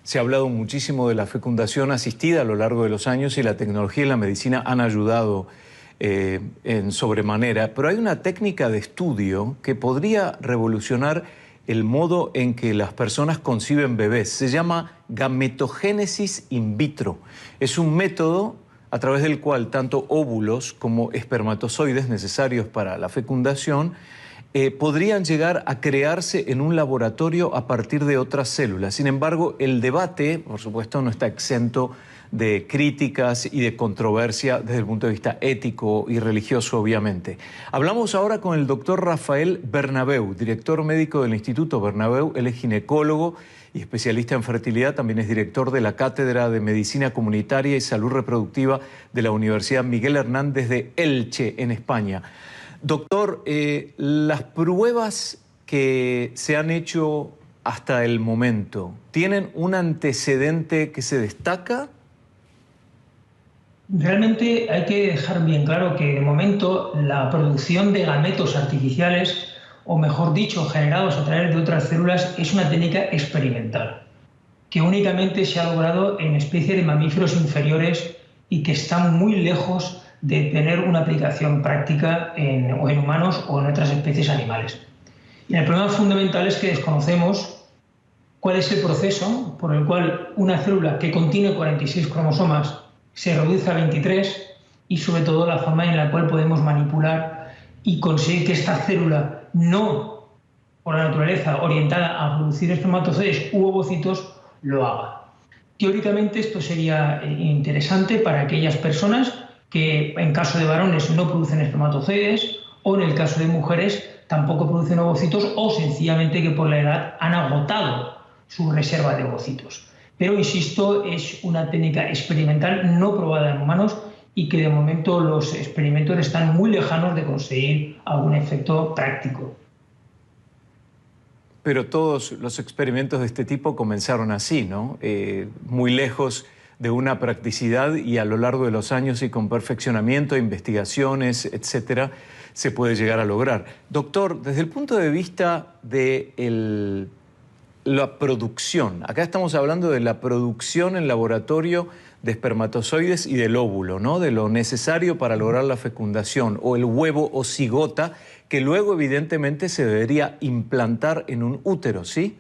Se ha hablado muchísimo de la fecundación asistida a lo largo de los años y la tecnología y la medicina han ayudado en sobremanera, pero hay una técnica de estudio que podría revolucionar el modo en que las personas conciben bebés. Se llama gametogénesis in vitro. Es un método a través del cual tanto óvulos como espermatozoides necesarios para la fecundación podrían llegar a crearse en un laboratorio a partir de otras células. Sin embargo, el debate, por supuesto, no está exento de críticas y de controversia desde el punto de vista ético y religioso, obviamente. Hablamos ahora con el doctor Rafael Bernabeu, director médico del Instituto Bernabeu. Él es ginecólogo y especialista en fertilidad, también es director de la Cátedra de Medicina Comunitaria y Salud Reproductiva de la Universidad Miguel Hernández de Elche, en España. Doctor, las pruebas que se han hecho hasta el momento, ¿tienen un antecedente que se destaca? Realmente hay que dejar bien claro que de momento la producción de gametos artificiales, o mejor dicho, generados a través de otras células, es una técnica experimental, que únicamente se ha logrado en especies de mamíferos inferiores y que están muy lejos de tener una aplicación práctica en humanos o en otras especies animales. Y el problema fundamental es que desconocemos cuál es el proceso por el cual una célula que contiene 46 cromosomas se reduce a 23 y sobre todo la forma en la cual podemos manipular y conseguir que esta célula, no por la naturaleza orientada a producir espermatozoides u ovocitos, lo haga. Teóricamente esto sería interesante para aquellas personas que en caso de varones no producen espermatozoides o en el caso de mujeres tampoco producen ovocitos o sencillamente que por la edad han agotado su reserva de ovocitos. Pero insisto, es una técnica experimental no probada en humanos y que de momento los experimentos están muy lejanos de conseguir algún efecto práctico. Pero todos los experimentos de este tipo comenzaron así, ¿no? Muy lejos de una practicidad y a lo largo de los años y con perfeccionamiento, investigaciones, etcétera, se puede llegar a lograr. Doctor, desde el punto de vista de la producción, acá estamos hablando de la producción en laboratorio de espermatozoides y del óvulo, ¿no? De lo necesario para lograr la fecundación, o el huevo o cigota, que luego evidentemente se debería implantar en un útero, ¿sí?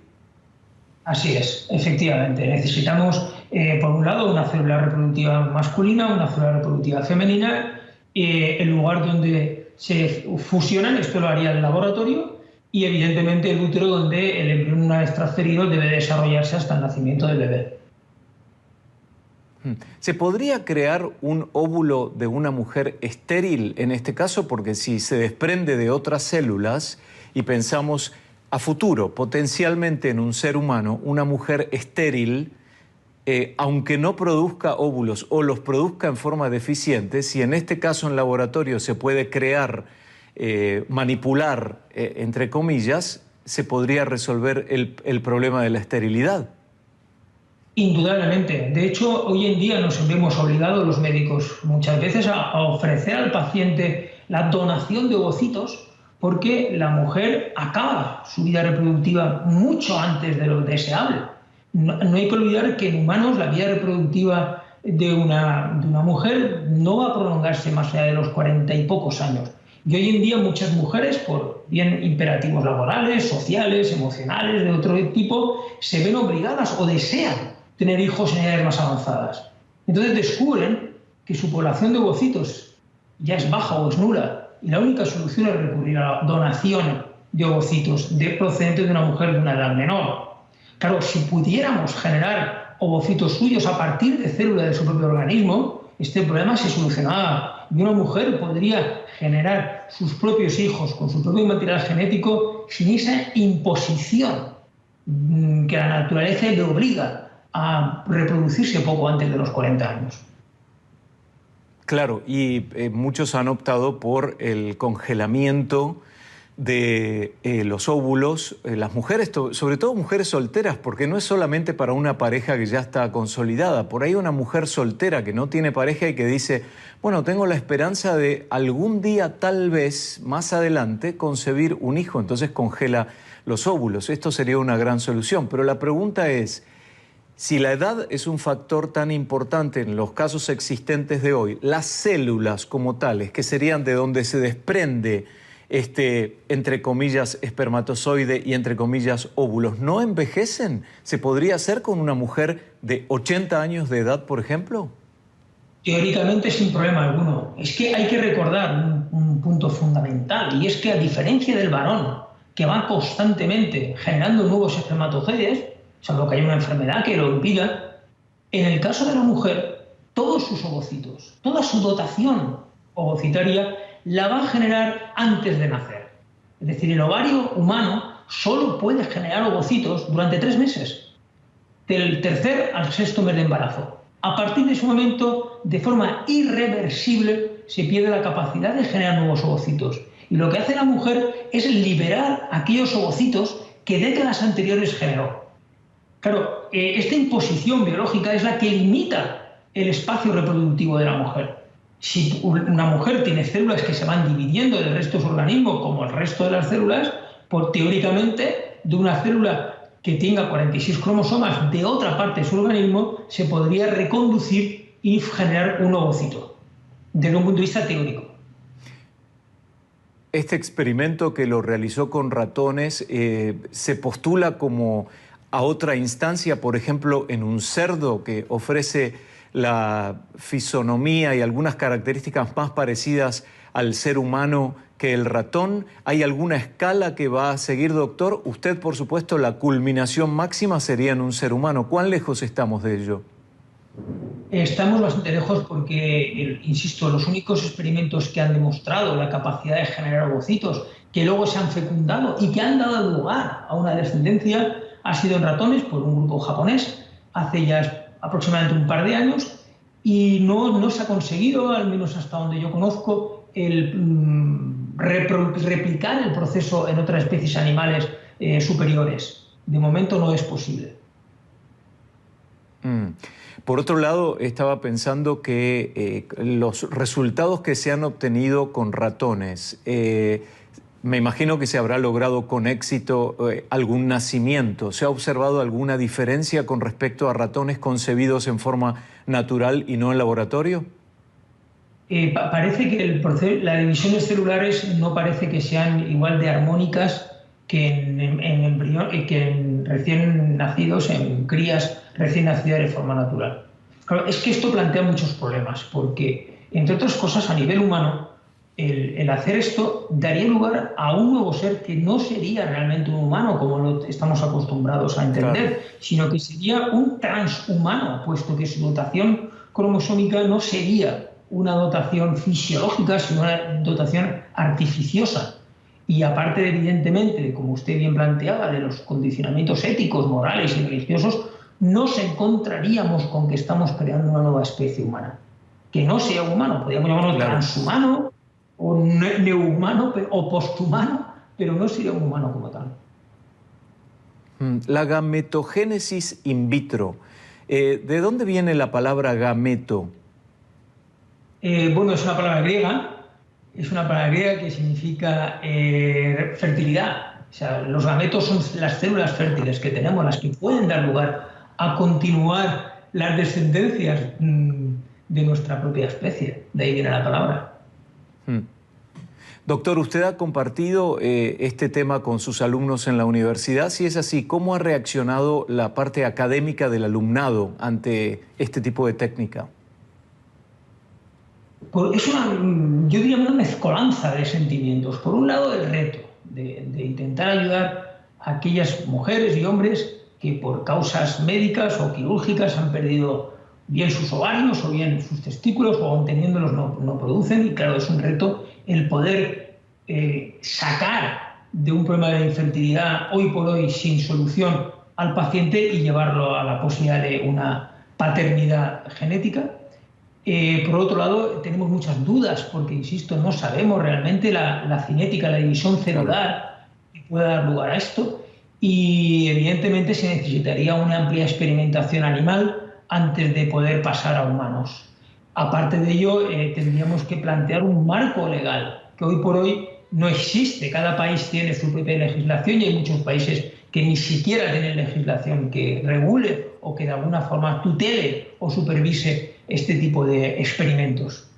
Así es, efectivamente. Necesitamos, por un lado, una célula reproductiva masculina, una célula reproductiva femenina, el lugar donde se fusionan, esto lo haría el laboratorio, y evidentemente el útero donde el embrión, una vez transferido, debe desarrollarse hasta el nacimiento del bebé. ¿Se podría crear un óvulo de una mujer estéril en este caso? Porque si se desprende de otras células y pensamos a futuro, potencialmente en un ser humano, una mujer estéril, aunque no produzca óvulos o los produzca en forma deficiente, si en este caso en laboratorio se puede crear, manipular, entre comillas, se podría resolver el problema de la esterilidad. Indudablemente. De hecho, hoy en día nos vemos obligados los médicos muchas veces a ofrecer al paciente la donación de ovocitos porque la mujer acaba su vida reproductiva mucho antes de lo deseable. No hay que olvidar que en humanos la vida reproductiva de una mujer no va a prolongarse más allá de los 40 y pocos años. Y hoy en día muchas mujeres, por bien imperativos laborales, sociales, emocionales, de otro tipo, se ven obligadas o desean tener hijos en edades más avanzadas. Entonces descubren que su población de ovocitos ya es baja o es nula y la única solución es recurrir a la donación de ovocitos procedentes de una mujer de una edad menor. Claro, si pudiéramos generar ovocitos suyos a partir de células de su propio organismo, este problema se solucionaba y una mujer podría generar sus propios hijos con su propio material genético sin esa imposición que la naturaleza le obliga a reproducirse poco antes de los 40 años. Claro, y muchos han optado por el congelamiento de los óvulos, las mujeres, sobre todo mujeres solteras, porque no es solamente para una pareja que ya está consolidada. Por ahí una mujer soltera que no tiene pareja y que dice, bueno, tengo la esperanza de algún día, tal vez, más adelante, concebir un hijo, entonces congela los óvulos. Esto sería una gran solución, pero la pregunta es, Si la edad es un factor tan importante en los casos existentes de hoy, las células como tales, que serían de donde se desprende este, entre comillas, espermatozoide y entre comillas, óvulos, ¿no envejecen? ¿Se podría hacer con una mujer de 80 años de edad, por ejemplo? Teóricamente sin problema alguno. Es que hay que recordar un punto fundamental, y es que a diferencia del varón, que va constantemente generando nuevos espermatozoides, salvo que haya una enfermedad que lo impida, en el caso de la mujer, todos sus ovocitos, toda su dotación ovocitaria la va a generar antes de nacer. Es decir, el ovario humano solo puede generar ovocitos durante 3 meses, del tercer al sexto mes de embarazo. A partir de ese momento, de forma irreversible, se pierde la capacidad de generar nuevos ovocitos. Y lo que hace la mujer es liberar aquellos ovocitos que décadas anteriores generó. Claro, esta imposición biológica es la que limita el espacio reproductivo de la mujer. Si una mujer tiene células que se van dividiendo del resto de su organismo, como el resto de las células, pues teóricamente de una célula que tenga 46 cromosomas de otra parte de su organismo, se podría reconducir y generar un ovocito, desde un punto de vista teórico. Este experimento que lo realizó con ratones se postula como a otra instancia, por ejemplo, en un cerdo que ofrece la fisonomía y algunas características más parecidas al ser humano que el ratón. ¿Hay alguna escala que va a seguir, doctor? Usted, por supuesto, la culminación máxima sería en un ser humano. ¿Cuán lejos estamos de ello? Estamos bastante lejos porque, insisto, los únicos experimentos que han demostrado la capacidad de generar ovocitos que luego se han fecundado y que han dado lugar a una descendencia ha sido en ratones por un grupo japonés hace ya aproximadamente un par de años, y no se ha conseguido, al menos hasta donde yo conozco, replicar el proceso en otras especies animales superiores. De momento no es posible. Por otro lado, estaba pensando que los resultados que se han obtenido con ratones, me imagino que se habrá logrado con éxito algún nacimiento. ¿Se ha observado alguna diferencia con respecto a ratones concebidos en forma natural y no en laboratorio? Parece que las divisiones celulares no parece que sean igual de armónicas que en recién nacidos, en crías recién nacidas de forma natural. Claro, es que esto plantea muchos problemas, porque, entre otras cosas, a nivel humano, el hacer esto daría lugar a un nuevo ser que no sería realmente un humano, como lo estamos acostumbrados a entender, claro, sino que sería un transhumano, puesto que su dotación cromosómica no sería una dotación fisiológica, sino una dotación artificiosa. Y aparte, evidentemente, como usted bien planteaba, de los condicionamientos éticos, morales y religiosos, nos encontraríamos con que estamos creando una nueva especie humana. Que no sea humano, podríamos llamarlo claro, transhumano, o neuhumano, o posthumano, pero no sería un humano como tal. La gametogénesis in vitro. ¿De dónde viene la palabra gameto? Bueno, es una palabra griega. Es una palabra griega que significa fertilidad. O sea, los gametos son las células fértiles que tenemos, las que pueden dar lugar a continuar las descendencias de nuestra propia especie. De ahí viene la palabra. Doctor, usted ha compartido este tema con sus alumnos en la universidad. Si es así, ¿cómo ha reaccionado la parte académica del alumnado ante este tipo de técnica? Pues es yo diría una mezcolanza de sentimientos. Por un lado, el reto de intentar ayudar a aquellas mujeres y hombres que por causas médicas o quirúrgicas han perdido bien sus ovarios o bien sus testículos, o aún teniéndolos no producen. Y claro, es un reto el poder sacar de un problema de infertilidad hoy por hoy sin solución al paciente y llevarlo a la posibilidad de una paternidad genética. Por otro lado, tenemos muchas dudas porque, insisto, no sabemos realmente la cinética, la división celular que pueda dar lugar a esto, y evidentemente se necesitaría una amplia experimentación animal antes de poder pasar a humanos. Aparte de ello, tendríamos que plantear un marco legal que hoy por hoy no existe. Cada país tiene su propia legislación y hay muchos países que ni siquiera tienen legislación que regule o que de alguna forma tutele o supervise este tipo de experimentos.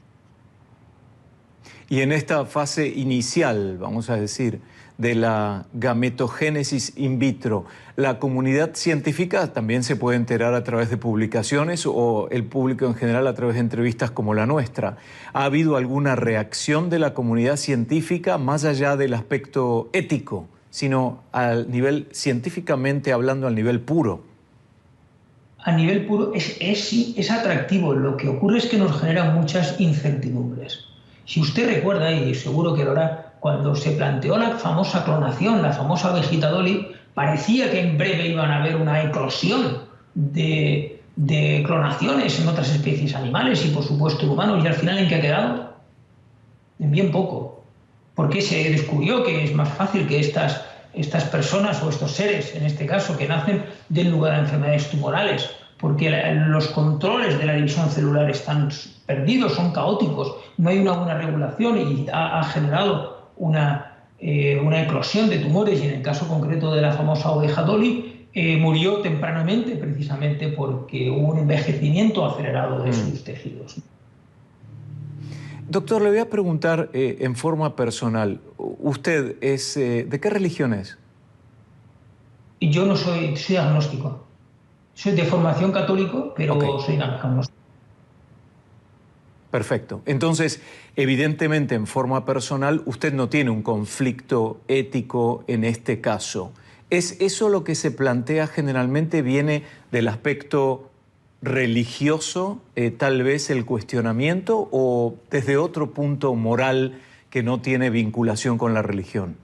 Y en esta fase inicial, vamos a decir, de la gametogénesis in vitro, ¿la comunidad científica también se puede enterar a través de publicaciones o el público en general a través de entrevistas como la nuestra? ¿Ha habido alguna reacción de la comunidad científica más allá del aspecto ético, sino al nivel científicamente hablando, al nivel puro? A nivel puro es atractivo. Lo que ocurre es que nos genera muchas incertidumbres. Si usted recuerda, y seguro que lo hará, cuando se planteó la famosa clonación, la famosa Vegeta Dolly, parecía que en breve iban a haber una eclosión de clonaciones en otras especies animales y por supuesto en humanos, y al final ¿en qué ha quedado? En bien poco. Porque se descubrió que es más fácil que estas personas o estos seres, en este caso, que nacen, den lugar a enfermedades tumorales, porque los controles de la división celular están perdidos, son caóticos, no hay una buena regulación y ha generado una eclosión de tumores, y en el caso concreto de la famosa oveja Dolly murió tempranamente precisamente porque hubo un envejecimiento acelerado de sus tejidos. Doctor, le voy a preguntar en forma personal, ¿usted es de qué religión es? Yo no soy agnóstico. Soy de formación católico, pero soy agnóstico. Perfecto. Entonces, evidentemente, en forma personal, usted no tiene un conflicto ético en este caso. ¿Es eso lo que se plantea generalmente? ¿Viene del aspecto religioso, tal vez el cuestionamiento, o desde otro punto moral que no tiene vinculación con la religión?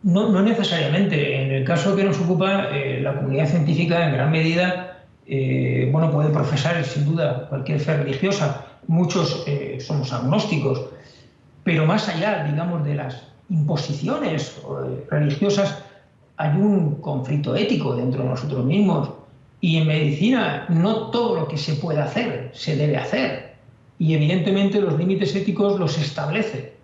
No necesariamente. En el caso que nos ocupa, la comunidad científica en gran medida puede profesar sin duda cualquier fe religiosa. Muchos somos agnósticos, pero más allá, digamos, de las imposiciones religiosas, hay un conflicto ético dentro de nosotros mismos. Y en medicina no todo lo que se puede hacer se debe hacer. Y evidentemente los límites éticos los establece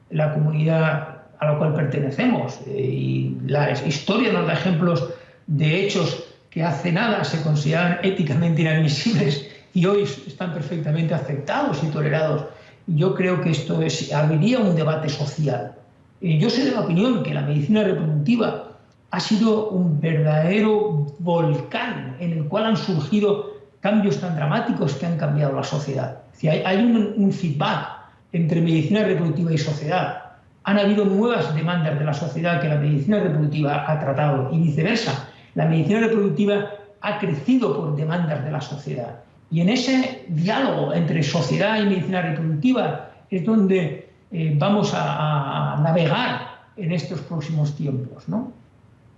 la comunidad a la cual pertenecemos. Y la historia nos da ejemplos de hechos que hace nada se consideraban éticamente inadmisibles y hoy están perfectamente aceptados y tolerados. Yo creo que esto abriría un debate social. Yo soy de la opinión que la medicina reproductiva ha sido un verdadero volcán en el cual han surgido cambios tan dramáticos que han cambiado la sociedad. Hay un feedback entre medicina reproductiva y sociedad. Han habido nuevas demandas de la sociedad que la medicina reproductiva ha tratado y viceversa. La medicina reproductiva ha crecido por demandas de la sociedad. Y en ese diálogo entre sociedad y medicina reproductiva es donde vamos a navegar en estos próximos tiempos, ¿no?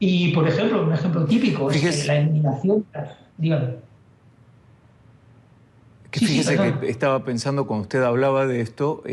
Y, por ejemplo, un ejemplo típico es la eliminación... Dígame. Fíjese que estaba pensando cuando usted hablaba de esto,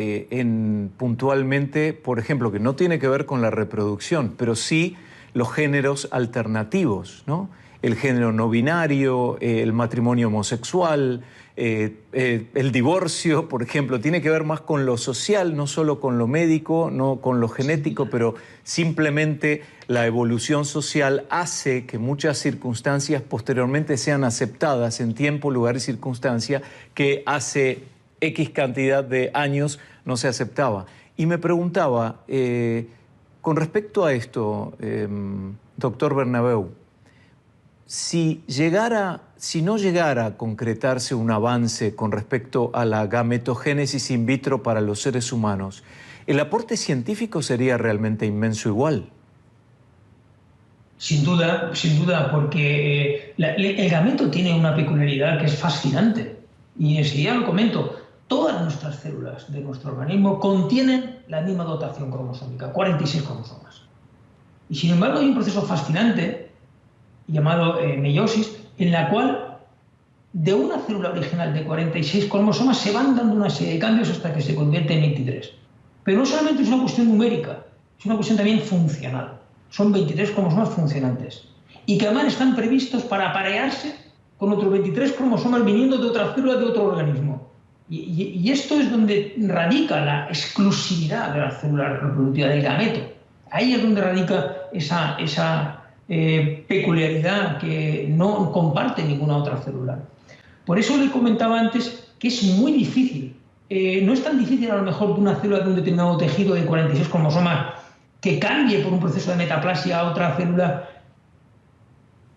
puntualmente, por ejemplo, que no tiene que ver con la reproducción, pero sí los géneros alternativos, ¿no? El género no binario, el matrimonio homosexual, el divorcio, por ejemplo, tiene que ver más con lo social, no solo con lo médico, no con lo genético, pero simplemente la evolución social hace que muchas circunstancias posteriormente sean aceptadas en tiempo, lugar y circunstancia que hace X cantidad de años no se aceptaba. Y me preguntaba, con respecto a esto, doctor Bernabeu, si no llegara a concretarse un avance con respecto a la gametogénesis in vitro para los seres humanos, ¿el aporte científico sería realmente inmenso igual? Sin duda, porque el gameto tiene una peculiaridad que es fascinante. Y enseguida lo comento. Todas nuestras células de nuestro organismo contienen la misma dotación cromosómica, 46 cromosomas. Y sin embargo hay un proceso fascinante llamado meiosis, en la cual de una célula original de 46 cromosomas se van dando una serie de cambios hasta que se convierte en 23. Pero no solamente es una cuestión numérica, es una cuestión también funcional. Son 23 cromosomas funcionantes y que además están previstos para aparearse con otros 23 cromosomas viniendo de otra célula de otro organismo. Y esto es donde radica la exclusividad de la célula reproductiva del gameto. Ahí es donde radica esa peculiaridad que no comparte ninguna otra célula. Por eso le comentaba antes que es muy difícil. No es tan difícil a lo mejor de una célula de un determinado tejido de 46 cromosomas que cambie por un proceso de metaplasia a otra célula,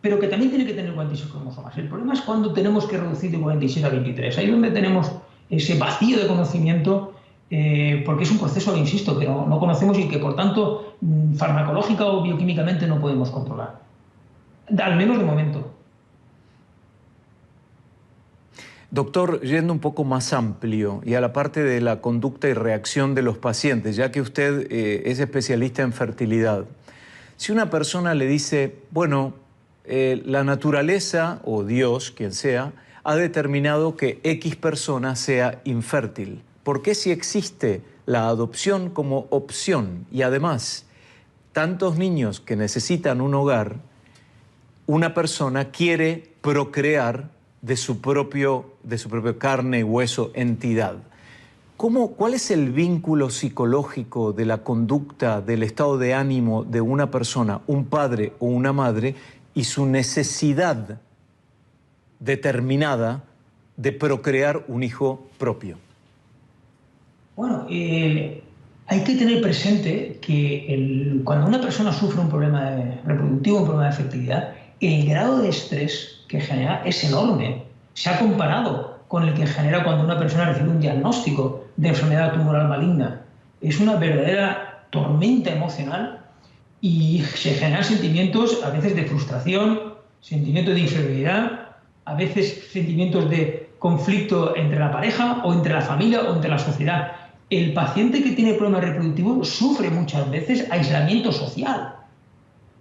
pero que también tiene que tener 46 cromosomas. El problema es cuando tenemos que reducir de 46 a 23. Ahí es donde tenemos ese vacío de conocimiento, porque es un proceso, insisto, que no conocemos y que, por tanto, farmacológica o bioquímicamente no podemos controlar. Al menos de momento. Doctor, yendo un poco más amplio y a la parte de la conducta y reacción de los pacientes, ya que usted es especialista en fertilidad, si una persona le dice, bueno, la naturaleza o Dios, quien sea, ha determinado que X persona sea infértil, ¿por qué si existe la adopción como opción y además tantos niños que necesitan un hogar, una persona quiere procrear de su propio carne, hueso, entidad? ¿Cuál es el vínculo psicológico de la conducta, del estado de ánimo de una persona, un padre o una madre, y su necesidad determinada de procrear un hijo propio? Bueno, hay que tener presente que cuando una persona sufre un problema reproductivo, un problema de fertilidad, el grado de estrés que genera es enorme. Se ha comparado con el que genera cuando una persona recibe un diagnóstico de enfermedad tumoral maligna. Es una verdadera tormenta emocional y se generan sentimientos a veces de frustración, sentimientos de inferioridad, a veces sentimientos de conflicto entre la pareja o entre la familia o entre la sociedad. El paciente que tiene problemas reproductivos sufre muchas veces aislamiento social,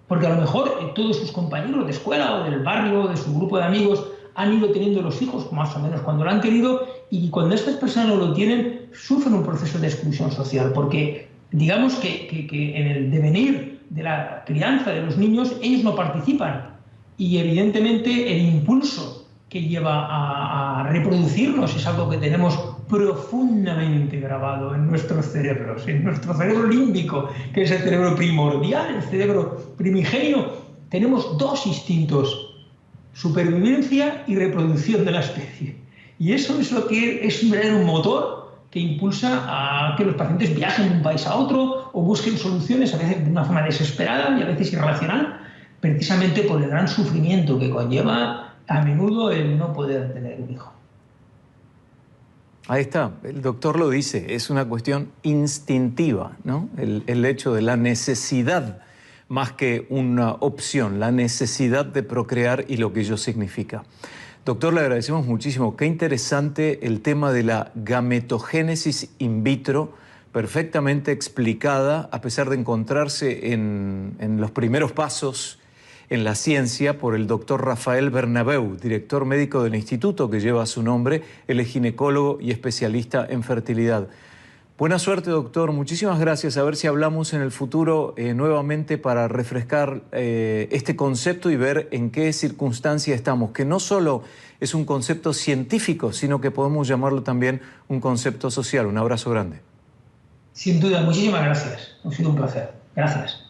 porque a lo mejor todos sus compañeros de escuela o del barrio o de su grupo de amigos han ido teniendo los hijos más o menos cuando lo han querido, y cuando estas personas no lo tienen, sufren un proceso de exclusión social, porque digamos que en el devenir de la crianza de los niños ellos no participan, y evidentemente el impulso que lleva a reproducirnos es algo que tenemos profundamente grabado en nuestros cerebros, en nuestro cerebro límbico, que es el cerebro primordial, el cerebro primigenio. Tenemos dos instintos: supervivencia y reproducción de la especie. Y eso es lo que es un verdadero motor que impulsa a que los pacientes viajen de un país a otro o busquen soluciones, a veces de una forma desesperada y a veces irracional, precisamente por el gran sufrimiento que conlleva a menudo el no poder tener un hijo. Ahí está, el doctor lo dice, es una cuestión instintiva, ¿no? El hecho de la necesidad, más que una opción, la necesidad de procrear y lo que ello significa. Doctor, le agradecemos muchísimo. Qué interesante el tema de la gametogénesis in vitro, perfectamente explicada, a pesar de encontrarse en los primeros pasos en la ciencia por el doctor Rafael Bernabeu, director médico del instituto que lleva su nombre. Él es ginecólogo y especialista en fertilidad. Buena suerte, doctor. Muchísimas gracias. A ver si hablamos en el futuro nuevamente para refrescar este concepto y ver en qué circunstancia estamos, que no solo es un concepto científico, sino que podemos llamarlo también un concepto social. Un abrazo grande. Sin duda, muchísimas gracias. Ha sido un placer. Gracias.